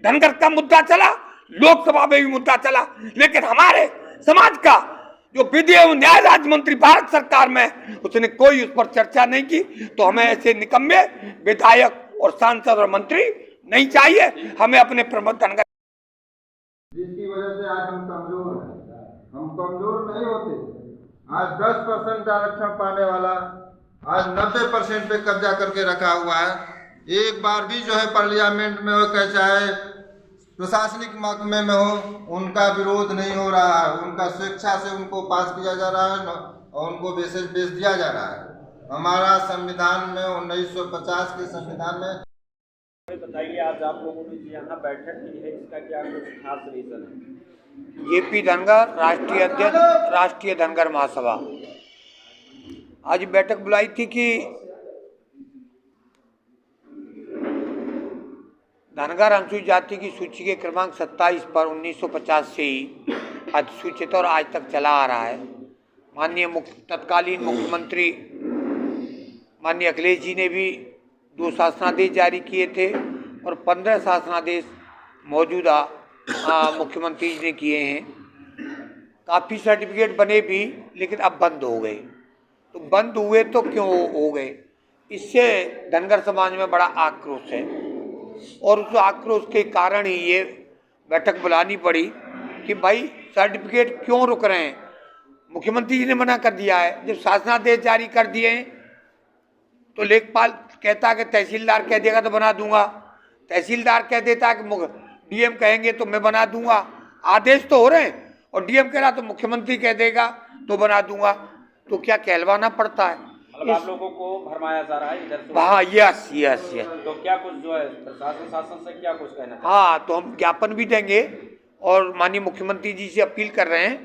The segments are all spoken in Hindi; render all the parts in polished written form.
धनगर का मुद्दा चला, लोकसभा में भी मुद्दा चला, लेकिन हमारे समाज का जो विधि एवं न्याय राज्य मंत्री भारत सरकार में, उसने कोई उस पर चर्चा नहीं की। तो हमें ऐसे निकम्मे विधायक और सांसद और मंत्री नहीं चाहिए। हमें अपने प्रमुख धनगर, जिसकी वजह से आज हम कमजोर हैं। हम कमजोर नहीं होते। आज 10% आरक्षण पाने वाला आज 90% पे कब्जा करके रखा हुआ है। एक बार भी जो है पार्लियामेंट में हो, चाहे प्रशासनिक महकमे में हो, उनका विरोध नहीं हो रहा है। उनका स्वेच्छा से उनको पास किया जा रहा है और उनको बेच दिया जा रहा है। हमारा संविधान में 1950 के संविधान में। बताइए, आज आप लोगों ने यहाँ बैठक की है, इसका क्या कुछ खास रीजन है? जेपी धनगर राष्ट्रीय अध्यक्ष, राष्ट्रीय धनगर महासभा आज बैठक बुलाई थी कि धनगर अनुसूचित जाति की सूची के क्रमांक 27 पर 1950 से ही अधिसूचित और आज तक चला आ रहा है। माननीय तत्कालीन मुख्यमंत्री माननीय अखिलेश जी ने भी 2 शासनादेश जारी किए थे और 15 शासनादेश मौजूदा मुख्यमंत्री जी ने किए हैं। काफ़ी सर्टिफिकेट बने भी, लेकिन अब बंद हो गए। तो बंद हुए तो क्यों हो गए? इससे धनगर समाज में बड़ा आक्रोश है और उस आक्रोश के कारण ही ये बैठक बुलानी पड़ी कि भाई सर्टिफिकेट क्यों रुक रहे हैं। मुख्यमंत्री जी ने मना कर दिया है। जब शासनादेश जारी कर दिए हैं तो लेखपाल कहता है कि तहसीलदार कह देगा तो बना दूंगा, तहसीलदार कह देता है कि डीएम कहेंगे तो मैं बना दूंगा। आदेश तो हो रहे हैं और डीएम कह रहा तो मुख्यमंत्री कह देगा तो बना दूंगा। तो क्या कहलवाना पड़ता है? मतलब आप लोगों को भरमाया जा रहा है इधर से? हाँ, यस यस यस। तो क्या कुछ जो है शासन से क्या कुछ कहना है? हाँ, तो हम ज्ञापन भी देंगे और माननीय मुख्यमंत्री जी से अपील कर रहे हैं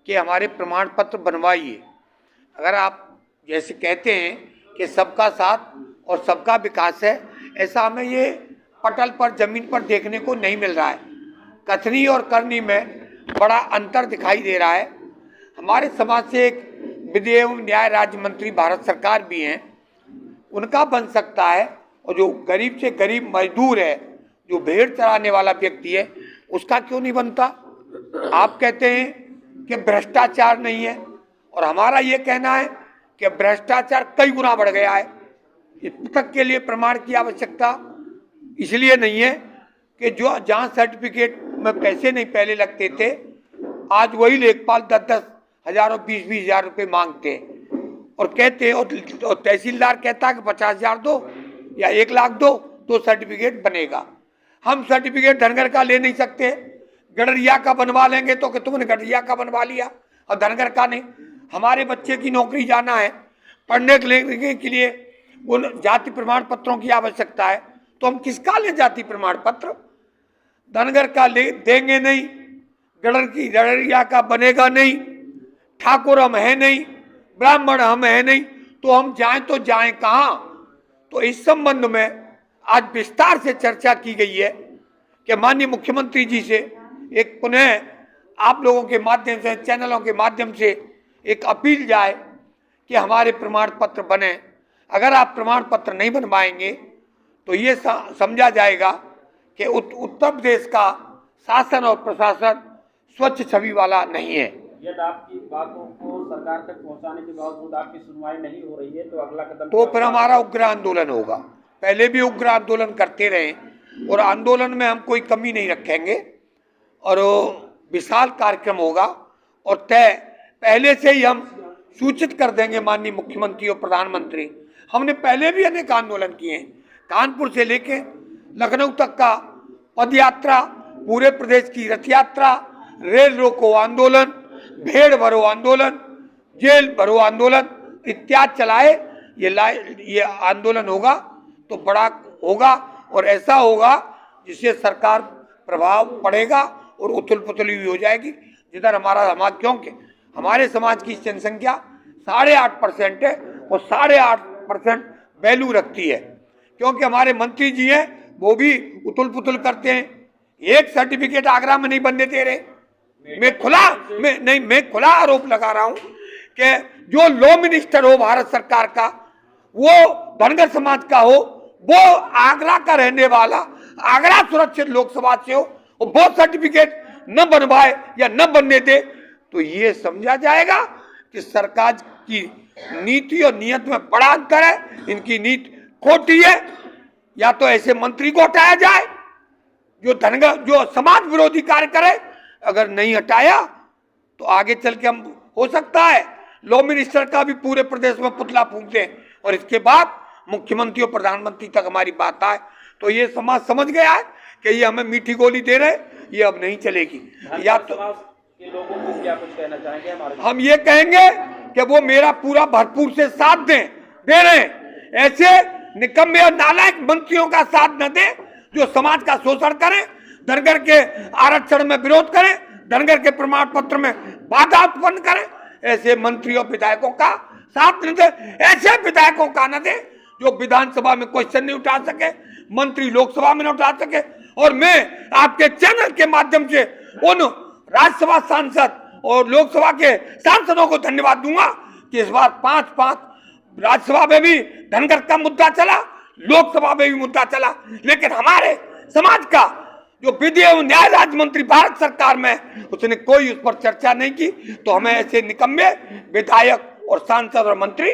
कि हमारे प्रमाण पत्र बनवाइए। अगर आप जैसे कहते हैं कि सबका साथ और सबका विकास है, ऐसा हमें ये पटल पर जमीन पर देखने को नहीं मिल रहा है। कथनी और करनी में बड़ा अंतर दिखाई दे रहा है। हमारे समाज से एक विधि एवं न्याय राज्य मंत्री भारत सरकार भी हैं, उनका बन सकता है। और जो गरीब से गरीब मजदूर है, जो भेड़ चराने वाला व्यक्ति है, उसका क्यों नहीं बनता? आप कहते हैं कि भ्रष्टाचार नहीं है और हमारा ये कहना है कि भ्रष्टाचार कई गुना बढ़ गया है। इस तक के लिए प्रमाण की आवश्यकता इसलिए नहीं है कि जो जहाँ सर्टिफिकेट में पैसे नहीं पहले लगते थे, आज वही लेखपाल 10-10 हज़ार और 20-20 हज़ार रुपये मांगते हैं और कहते हैं, और तहसीलदार कहता है कि 50,000 दो या 1 लाख दो तो सर्टिफिकेट बनेगा। हम सर्टिफिकेट धनगर का ले नहीं सकते, गडरिया का बनवा लेंगे तो कि तुमने गडरिया का बनवा लिया और धनगर का नहीं। हमारे बच्चे की नौकरी जाना है, पढ़ने के लिए उन जाति प्रमाण पत्रों की आवश्यकता है, तो हम किसका लें जाति प्रमाण पत्र? धनगर का ले देंगे नहीं, गडरिया का बनेगा नहीं, ठाकुर हम है नहीं, ब्राह्मण हम है नहीं, तो हम जाएं तो जाएं कहाँ? तो इस संबंध में आज विस्तार से चर्चा की गई है कि माननीय मुख्यमंत्री जी से एक पुनः आप लोगों के माध्यम से, चैनलों के माध्यम से एक अपील जाए कि हमारे प्रमाण पत्र बने। अगर आप प्रमाण पत्र नहीं बनवाएंगे तो ये समझा जाएगा कि उत्तर प्रदेश का शासन और प्रशासन स्वच्छ छवि वाला नहीं है। यदि आपकी बातों को सरकार तक पहुंचाने के बावजूद आपकी सुनवाई नहीं हो रही है तो अगला कदम तो फिर हमारा उग्र आंदोलन होगा। पहले भी उग्र आंदोलन करते रहे और आंदोलन में हम कोई कमी नहीं रखेंगे और विशाल कार्यक्रम होगा और तय पहले से ही हम सूचित कर देंगे माननीय मुख्यमंत्री और प्रधानमंत्री। हमने पहले भी अनेक आंदोलन किए हैं, कानपुर से लेके लखनऊ तक का पद यात्रा, पूरे प्रदेश की रथ यात्रा, रेल रोको आंदोलन, भेड़ भरो आंदोलन, जेल भरो आंदोलन इत्यादि चलाए। ये आंदोलन होगा तो बड़ा होगा और ऐसा होगा जिससे सरकार प्रभाव पड़ेगा और उथल पुथल भी हो जाएगी। जिधर हमारा समाज, क्योंकि हमारे समाज की जनसंख्या 8.5% है और 8.5% वैल्यू रखती है, क्योंकि हमारे मंत्री जी हैं वो भी उथल पुथल करते हैं। एक सर्टिफिकेट आगरा में नहीं बनने दे रहे। मैं खुला आरोप लगा रहा हूं कि जो लॉ मिनिस्टर हो भारत सरकार का, वो धनगर समाज का हो, वो आगरा का रहने वाला आगरा सुरक्षित लोकसभा से हो और वो सर्टिफिकेट न बनवाए या न बनने दे तो ये समझा जाएगा कि सरकार की नीति और नियत में बड़ा अंतर है, इनकी नीति खोटी है। या तो ऐसे मंत्री को हटाया जाए जो समाज विरोधी कार्य करे, अगर नहीं हटाया तो आगे चल के हम हो सकता है लॉ मिनिस्टर का भी पूरे प्रदेश में पुतला फूंक दें और इसके बाद मुख्यमंत्री और प्रधानमंत्री तक हमारी बात आए। तो ये समाज समझ गया है कि ये हमें मीठी गोली दे रहे, ये अब नहीं चलेगी। या तो के लोगों को क्या कुछ कहना चाहेंगे हमारे? हम ये कहेंगे कि वो मेरा पूरा भरपूर से साथ दे रहे हैं। ऐसे निकम्मे और नालायक मंत्रियों का साथ न दें जो समाज का शोषण करें, धनगर के आरक्षण में विरोध करें, धनगर के प्रमाण पत्र में बाधा उत्पन्न करें। ऐसे मंत्रियों विधायकों का साथ न दें, ऐसे विधायकों का न दें जो विधानसभा में क्वेश्चन नहीं उठा सके, मंत्री लोकसभा में न उठा सके। और मैं आपके चैनल के माध्यम से उन राज्यसभा सांसद और लोकसभा के सांसदों को धन्यवाद दूंगा कि इस बार 5-5 राज्यसभा में भी धनगर का मुद्दा चला, लोकसभा में भी मुद्दा चला, लेकिन हमारे समाज का जो विधि एवं न्याय राज्य मंत्री भारत सरकार में उसने कोई उस पर चर्चा नहीं की। तो हमें ऐसे निकम्मे विधायक और सांसद और मंत्री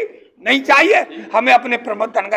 नहीं चाहिए। हमें अपने प्रबंधन